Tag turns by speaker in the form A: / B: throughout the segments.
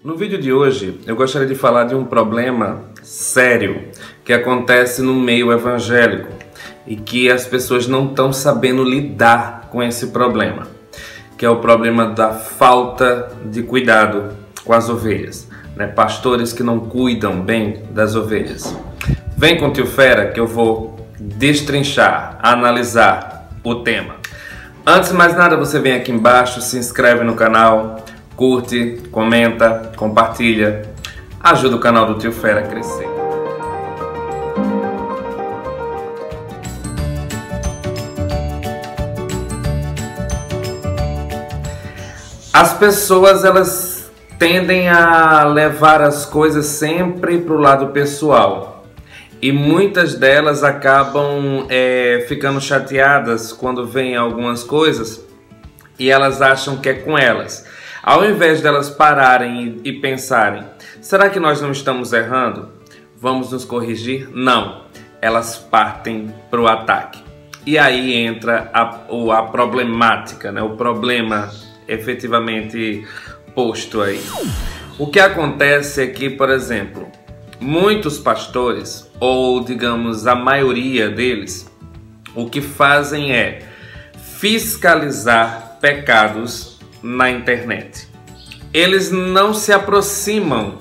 A: No vídeo de hoje, eu gostaria de falar de um problema sério que acontece no meio evangélico e que as pessoas não estão sabendo lidar com esse problema, que é o problema da falta de cuidado com as ovelhas, né? Pastores que não cuidam bem das ovelhas. Vem com o Tio Fera que eu vou destrinchar, analisar o tema. Antes de mais nada, você vem aqui embaixo, se inscreve no canal, curte, comenta, compartilha, ajuda o canal do Tio Fera a crescer. As pessoas, elas tendem a levar as coisas sempre para o lado pessoal e muitas delas acabam ficando chateadas quando veem algumas coisas e elas acham que é com elas. Ao invés delas pararem e pensarem, será que nós não estamos errando? Vamos nos corrigir? Não. Elas partem para o ataque. E aí entra a problemática, né? O problema efetivamente posto aí. O que acontece é que, por exemplo, muitos pastores, ou digamos a maioria deles, o que fazem é fiscalizar pecados na internet. Eles não se aproximam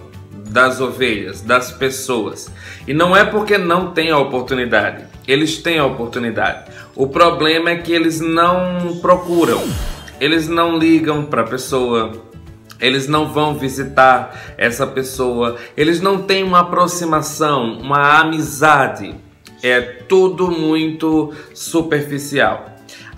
A: das ovelhas, das pessoas. E não é porque não têm a oportunidade. Eles têm a oportunidade. O problema é que eles não procuram. Eles não ligam para a pessoa. Eles não vão visitar essa pessoa. Eles não têm uma aproximação, uma amizade. É tudo muito superficial.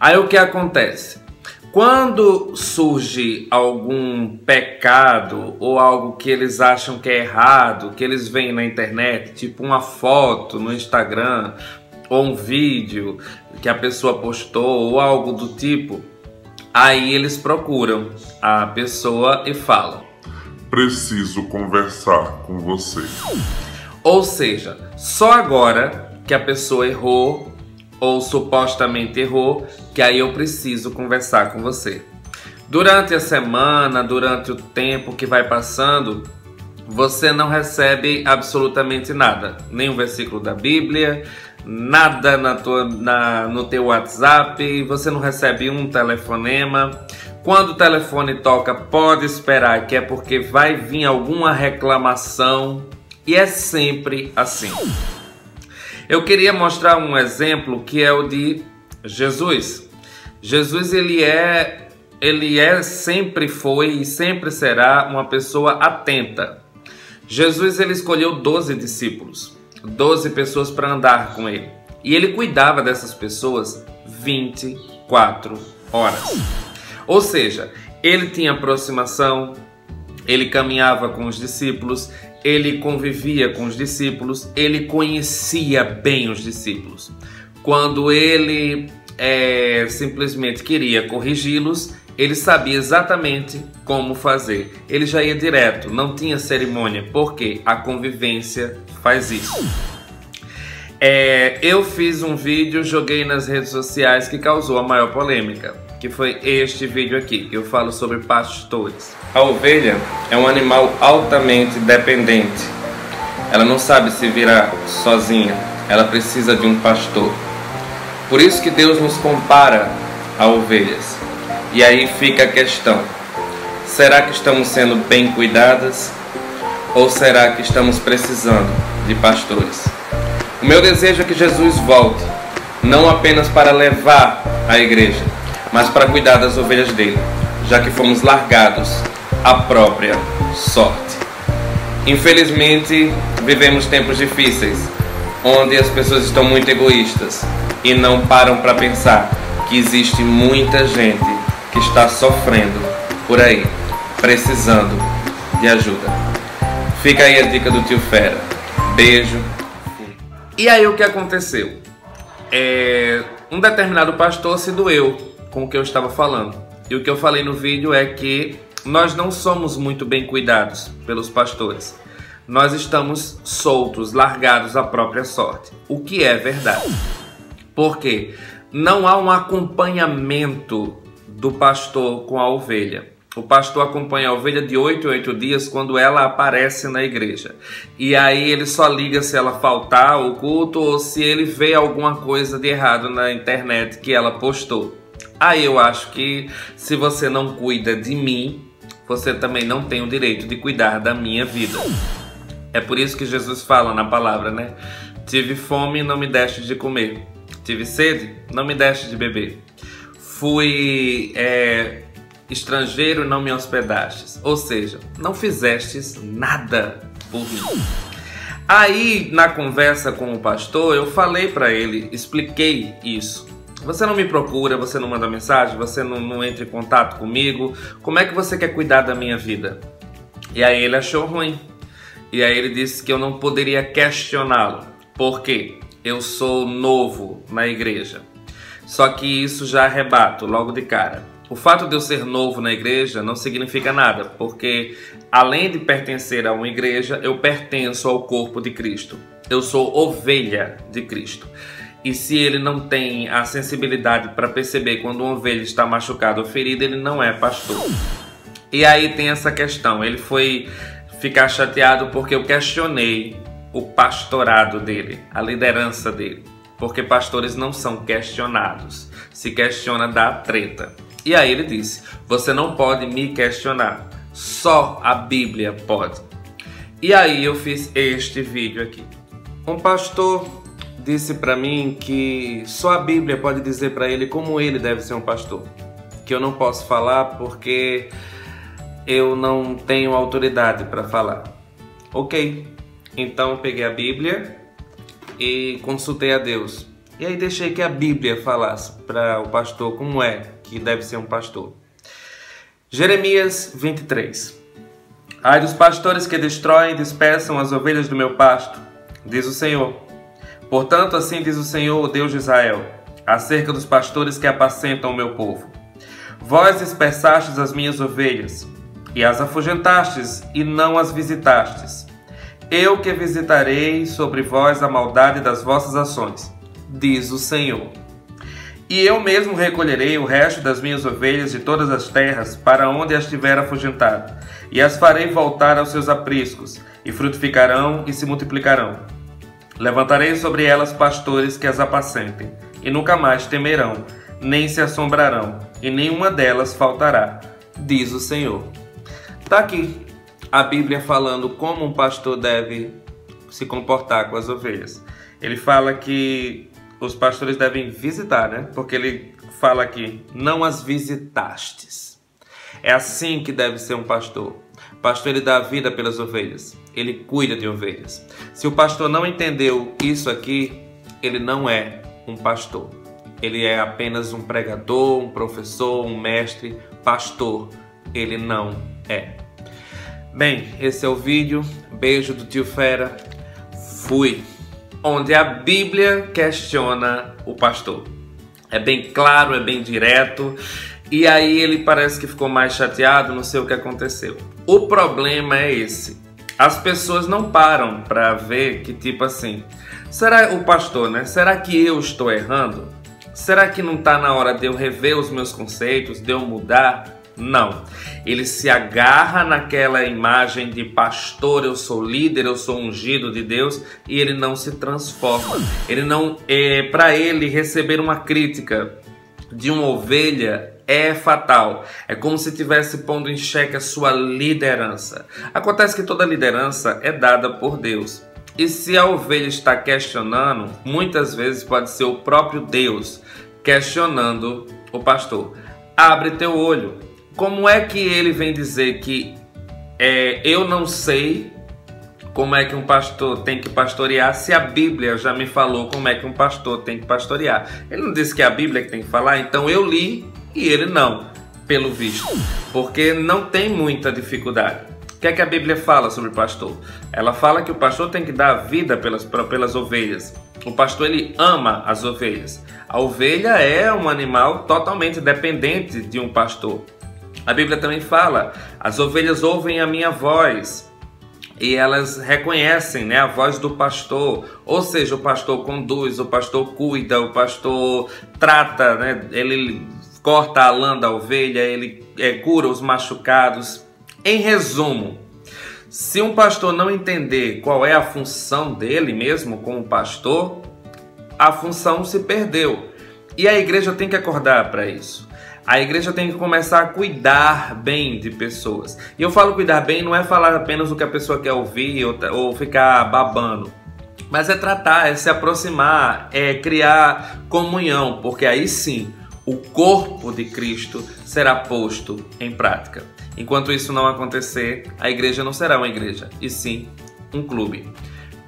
A: Aí o que acontece? Quando surge algum pecado ou algo que eles acham que é errado, que eles veem na internet, tipo uma foto no Instagram ou um vídeo que a pessoa postou ou algo do tipo, aí eles procuram a pessoa e falam:
B: preciso conversar com você.
A: Ou seja, só agora que a pessoa errou ou supostamente errou, que aí eu preciso conversar com você. Durante a semana, durante o tempo que vai passando, você não recebe absolutamente nada. Nem um versículo da Bíblia, nada no teu WhatsApp, você não recebe um telefonema. Quando o telefone toca, pode esperar que é porque vai vir alguma reclamação, e é sempre assim. Eu queria mostrar um exemplo que é o de Jesus. Jesus, sempre foi e sempre será uma pessoa atenta. Jesus, ele escolheu 12 discípulos, 12 pessoas para andar com ele. E ele cuidava dessas pessoas 24 horas. Ou seja, ele tinha aproximação, ele caminhava com os discípulos, ele convivia com os discípulos, ele conhecia bem os discípulos. Quando ele simplesmente queria corrigi-los, ele sabia exatamente como fazer. Ele já ia direto, não tinha cerimônia, porque a convivência faz isso. Eu fiz um vídeo, joguei nas redes sociais que causou a maior polêmica, que foi este vídeo aqui, que eu falo sobre pastores. A ovelha é um animal altamente dependente. Ela não sabe se virar sozinha, ela precisa de um pastor. Por isso que Deus nos compara a ovelhas. E aí fica a questão: será que estamos sendo bem cuidadas? Ou será que estamos precisando de pastores? O meu desejo é que Jesus volte, não apenas para levar a igreja, mas para cuidar das ovelhas dele, já que fomos largados à própria sorte. Infelizmente, vivemos tempos difíceis, onde as pessoas estão muito egoístas e não param para pensar que existe muita gente que está sofrendo por aí, precisando de ajuda. Fica aí a dica do Tio Fera. Beijo. E aí o que aconteceu? Um determinado pastor se doeu com o que eu estava falando. E o que eu falei no vídeo é que nós não somos muito bem cuidados pelos pastores. Nós estamos soltos, largados à própria sorte. O que é verdade. Porque não há um acompanhamento do pastor com a ovelha. o pastor acompanha a ovelha de 8 em 8 dias quando ela aparece na igreja. E aí ele só liga se ela faltar ao culto ou se ele vê alguma coisa de errado na internet que ela postou. Aí eu acho que se você não cuida de mim, você também não tem o direito de cuidar da minha vida. É por isso que Jesus fala na palavra, né? Tive fome e não me deste de comer. Tive sede, não me deste de beber. Fui estrangeiro e não me hospedastes. Ou seja, não fizestes nada por mim. Aí, na conversa com o pastor, eu falei para ele, expliquei isso. Você não me procura, você não manda mensagem, você não entra em contato comigo. Como é que você quer cuidar da minha vida? E aí ele achou ruim. E aí ele disse que eu não poderia questioná-lo. Por quê? Eu sou novo na igreja. Só que isso já arrebato logo de cara. O fato de eu ser novo na igreja não significa nada, porque além de pertencer a uma igreja, eu pertenço ao corpo de Cristo. Eu sou ovelha de Cristo. E se ele não tem a sensibilidade para perceber quando uma ovelha está machucada ou ferida, ele não é pastor. E aí tem essa questão, ele foi ficar chateado porque eu questionei o pastorado dele, a liderança dele. Porque pastores não são questionados, se questiona dá treta. E aí ele disse, você não pode me questionar, só a Bíblia pode. E aí eu fiz este vídeo aqui. Um pastor disse para mim que só a Bíblia pode dizer para ele como ele deve ser um pastor. Que eu não posso falar porque eu não tenho autoridade para falar. Ok, então eu peguei a Bíblia e consultei a Deus. E aí deixei que a Bíblia falasse para o pastor como é que deve ser um pastor. Jeremias 23. Ai dos pastores que destroem e dispersam as ovelhas do meu pasto, diz o Senhor. Portanto, assim diz o Senhor, o Deus de Israel, acerca dos pastores que apacentam o meu povo. Vós dispersastes as minhas ovelhas, e as afugentastes, e não as visitastes. Eu que visitarei sobre vós a maldade das vossas ações, diz o Senhor. E eu mesmo recolherei o resto das minhas ovelhas de todas as terras, para onde as tiver afugentado, e as farei voltar aos seus apriscos, e frutificarão e se multiplicarão. Levantarei sobre elas pastores que as apacentem, e nunca mais temerão, nem se assombrarão, e nenhuma delas faltará, diz o Senhor. Está aqui a Bíblia falando como um pastor deve se comportar com as ovelhas. Ele fala que os pastores devem visitar, né? Porque ele fala aqui, não as visitastes. É assim que deve ser um pastor. O pastor, ele dá a vida pelas ovelhas. Ele cuida de ovelhas. Se o pastor não entendeu isso aqui, ele não é um pastor. Ele é apenas um pregador, um professor, um mestre. Pastor, ele não é. Bem, esse é o vídeo. Beijo do tio Fera. Fui. Onde a Bíblia questiona o pastor. É bem claro, é bem direto. E aí ele parece que ficou mais chateado, não sei o que aconteceu. O problema é esse. As pessoas não param para ver que tipo assim, será o pastor, né? Será que eu estou errando? Será que não está na hora de eu rever os meus conceitos, de eu mudar? Não, ele se agarra naquela imagem de pastor, eu sou líder, eu sou ungido de Deus, e ele não se transforma. Ele não, para ele receber uma crítica de uma ovelha é fatal. É como se estivesse pondo em xeque a sua liderança. Acontece que toda liderança é dada por Deus. E se a ovelha está questionando, muitas vezes pode ser o próprio Deus questionando o pastor. Abre teu olho. Como é que ele vem dizer que eu não sei como é que um pastor tem que pastorear se a Bíblia já me falou como é que um pastor tem que pastorear? Ele não disse que é a Bíblia que tem que falar, então eu li e ele não, pelo visto, porque não tem muita dificuldade. O que é que a Bíblia fala sobre o pastor? Ela fala que o pastor tem que dar a vida pelas ovelhas. O pastor, ele ama as ovelhas. A ovelha é um animal totalmente dependente de um pastor. A Bíblia também fala, as ovelhas ouvem a minha voz e elas reconhecem, né, a voz do pastor. Ou seja, o pastor conduz, o pastor cuida, o pastor trata, né, ele corta a lã da ovelha, ele cura os machucados. Em resumo, se um pastor não entender qual é a função dele mesmo como pastor, a função se perdeu. E a igreja tem que acordar para isso. A igreja tem que começar a cuidar bem de pessoas. E eu falo cuidar bem, não é falar apenas o que a pessoa quer ouvir ou ficar babando. Mas é tratar, é se aproximar, é criar comunhão. Porque aí sim, o corpo de Cristo será posto em prática. Enquanto isso não acontecer, a igreja não será uma igreja, e sim um clube.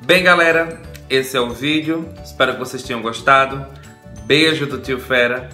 A: Bem, galera, esse é o vídeo. Espero que vocês tenham gostado. Beijo do Tio Fera